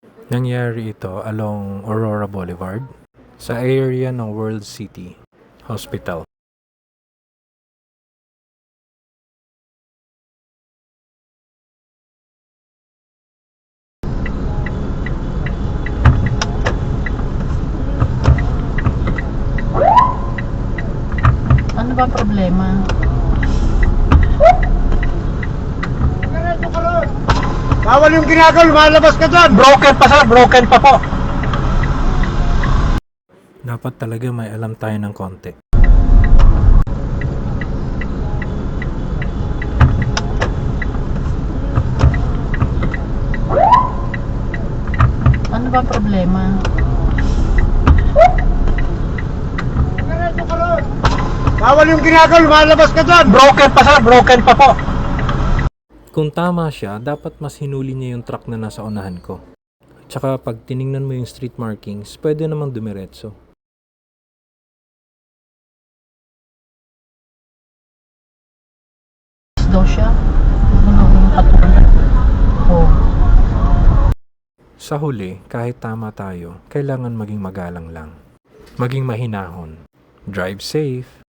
Nangyari ito along Aurora Boulevard sa area ng World City Hospital. Ano ba problema? Bawal yung ginagawa, lumalabas ka dyan! Broken pa sir, broken pa po! Dapat talaga may alam tayo ng konti. Ano ba problema? Bawal yung ginagawa, lumalabas ka dyan! Broken pa sir, broken pa po! Kung tama siya, dapat mas hinuli niya yung truck na nasa unahan ko. Tsaka pag tiningnan mo yung street markings, pwede namang dumiretso. Daw siya. Ano yung patuloy? Oh. Sa huli, kahit tama tayo, kailangan maging magalang lang. Maging mahinahon. Drive safe.